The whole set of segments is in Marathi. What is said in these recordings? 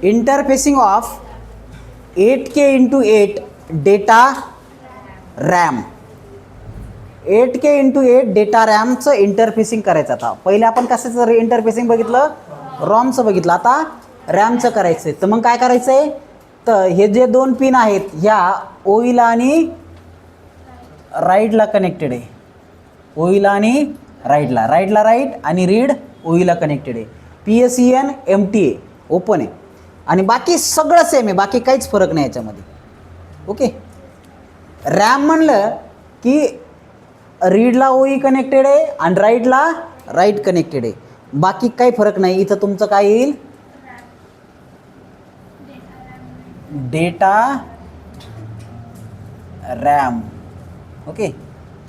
Interfacing of 8K × 8 data RAM. 8K × 8 data रॅमचं इंटरफेसिंग करायचं. आता पहिले आपण कशाचं इंटरफेसिंग बघितलं, रॉमचं बघितलं, आता रॅमचं करायचं आहे. तर मग काय करायचं आहे, तर हे जे दोन पिन आहेत ह्या ओईला आणि राईटला कनेक्टेड आहे. ओईला आणि राईटला, राईटला राईट आणि रीड ओईला कनेक्टेड आहे. PSEN MT आहे, ओपन आहे आणि बाकी सगळं सेम आहे, बाकी काहीच फरक नाही याच्यामध्ये. ओके. रॅम म्हणलं की रीडला ओई कनेक्टेड आहे आणि राईटला राईट कनेक्टेड आहे, बाकी काही फरक नाही. इथं तुमचं काय येईल, डेटा रॅम. ओके.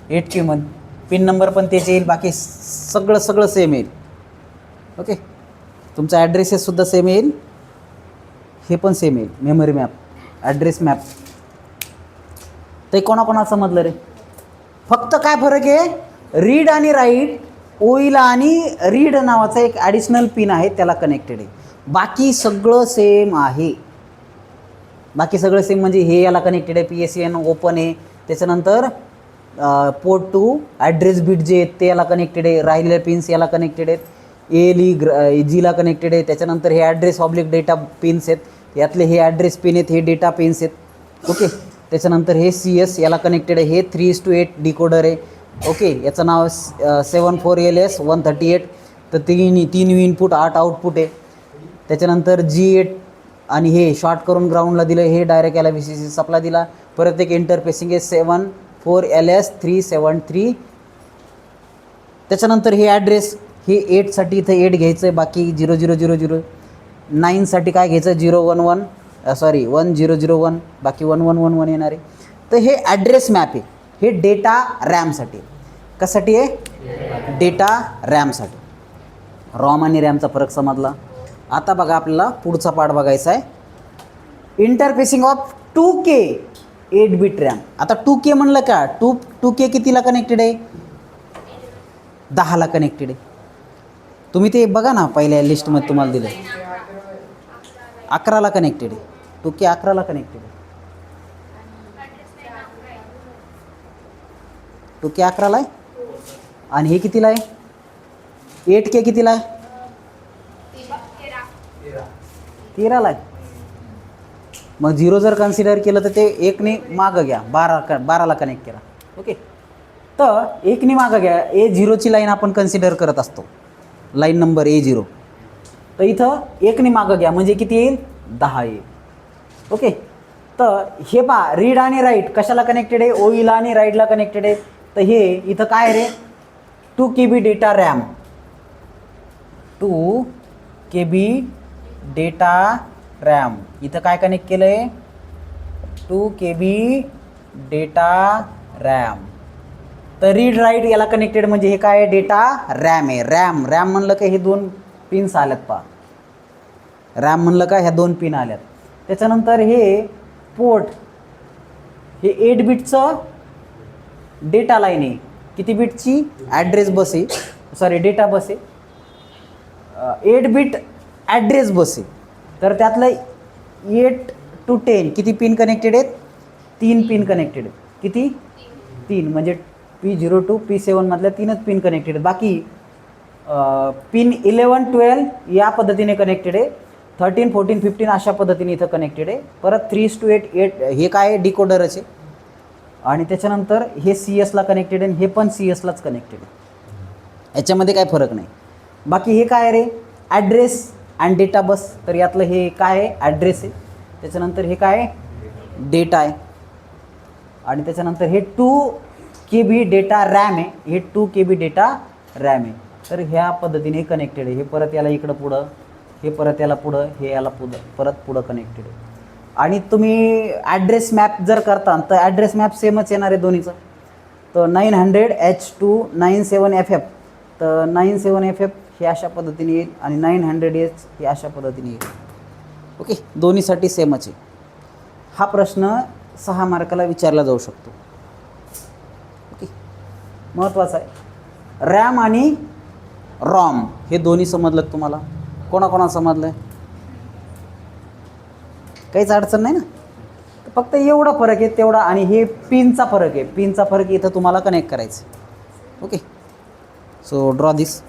8K मध्ये पिन नंबर पण त्याचे येईल, बाकी सगळं सेम येईल. ओके. तुमचा ॲड्रेसेससुद्धा सेम येईल, हे पण सेम येईल. Memory map, address map. ते कोणाकोणाला समजलं रे? फक्त काय फरक आहे, रीड आणि राईट ओईला आणि रीड नावाचा एक ॲडिशनल पिन आहे त्याला कनेक्टेड आहे, बाकी सगळं सेम आहे. बाकी सगळं सेम म्हणजे हे याला कनेक्टेड आहे, PSEN ओपन आहे. त्याच्यानंतर पोर्ट 2 ॲड्रेस बिट जे आहेत ते याला कनेक्टेड आहे, राहिलेले पिन्स याला कनेक्टेड आहेत, ALE जीला कनेक्टेड आहे. त्याच्यानंतर हे ॲड्रेस ऑब्लिक डेटा पिन्स आहेत, यातले हे ॲड्रेस पिन आहेत, हे डेटा पिन्स आहेत. ओके. त्याच्यानंतर हे CS याला कनेक्टेड आहे, हे 3:8 डिकोडर आहे. ओके. याचं नाव 74LS 138. तर तीन इनपुट 8 आउटपुट आहे. त्याच्यानंतर G8 आणि हे शॉर्ट करून ग्राउंडला दिलं, हे डायरेक्ट याला VCC सप्लाय दिला. परत एक इंटरफेसिंग आहे 74LS 373. त्याच्यानंतर हे ॲड्रेस, हे 8साठी इथं 8 घ्यायचं आहे, बाकी 0000. 9साठी काय घ्यायचं, 1001, बाकी 1111 येणार आहे. तर हे ॲड्रेस मॅप आहे, हे डेटा रॅमसाठी. कशासाठी आहे, डेटा रॅमसाठी. रॉम आणि रॅमचा फरक समजला. आता बघा आपल्याला पुढचा पार्ट बघायचा आहे, interfacing of 2K 8 bit RAM. आता 2K म्हणलं का, 2K कितीला कनेक्टेड आहे, 10ला कनेक्टेड आहे. तुम्ही ते बघा ना, पहिल्या लिस्टमध्ये तुम्हाला दिलं 11ला कनेक्टेड आहे. 2K 11ला कनेक्टेड आहे. 2K 11ला आहे आणि हे कितीला आहे, 8K कितीला आहे, 13ला आहे. मग 0 जर कन्सिडर केलं तर ते 1ने मागं घ्या, 12ला कनेक्ट केला. ओके. तर 1ने मागं घ्या, A0ची लाईन आपण कन्सिडर करत असतो, लाईन नंबर A0. तर इथं 1ने मागं घ्या म्हणजे किती येईल, 10 येईल. ओके. तर हे पहा, रीड आणि राईट कशाला कनेक्टेड आहे, ओईला आणि राईटला कनेक्टेड आहे. तर हे इथं काय रे, 2KB data RAM, 2KB data RAM. इथं काय कनेक्ट केलं आहे, 2KB डेटा रॅम. तर रीड राईट याला कनेक्टेड म्हणजे हे काय आहे, डेटा रॅम आहे. रॅम म्हणलं का हे 2 पिन्स आल्यात पहा, रॅम म्हणलं का ह्या 2 पिन आल्यात. त्याच्यानंतर हे पोर्ट, हे 8 बिटचं डेटा लाईन आहे. किती बिटची, ॲड्रेस बस आहे, सॉरी डेटा बस आहे, 8 बिट ॲड्रेस बस आहे. तर त्यातलं 8 to 10 किती पिन कनेक्टेड आहेत, 3 पिन कनेक्टेड आहेत. किती, 3, म्हणजे P0 to P7 मधल्या 3च पिन कनेक्टेड आहेत. बाकी पिन 11, 12 या पद्धतीने कनेक्टेड आहे. 13, 14, 15 अशा पद्धतीने इथं कनेक्टेड आहे. परत 3:8 हे काय आहे, डिकोडरच आहे. आणि त्याच्यानंतर हे CSला कनेक्टेड आहे, हे पण CSलाच कनेक्टेड आहे. याच्यामध्ये काय फरक नाही. बाकी हे काय रे, ॲड्रेस अँड डेटा बस. तर यातलं हे काय आहे, ॲड्रेस आहे. त्याच्यानंतर हे काय आहे, डेटा आहे. आणि त्याच्यानंतर हे 2KB डेटा रॅम आहे, हे 2KB डेटा रॅम आहे. तर ह्या पद्धतीने कनेक्टेड आहे. हे परत याला इकडं पुढं, हे परत याला पुढं, हे याला परत पुढं कनेक्टेड आहे. आणि तुम्ही ॲड्रेस मॅप जर करता तर ॲड्रेस मॅप सेमच येणार आहे दोन्हीचं. तर 900H297FF, तर 97FF हे अशा पद्धतीने येईल आणि 900H हे अशा पद्धतीने येईल. ओके. दोन्हीसाठी सेमच आहे. हा प्रश्न 6 मार्काला विचारला जाऊ शकतो. ओके. महत्त्वाचा आहे. रॅम आणि रॉम हे दोन्ही समजलं तुम्हाला, कोणाकोणा समजलं आहे, काहीच अडचण नाही ना. फक्त एवढा फरक आहे तेवढा, आणि हे पिनचा फरक आहे. पिनचा फरक इथं तुम्हाला कनेक्ट करायचं. ओके, सो ड्रॉ दिस.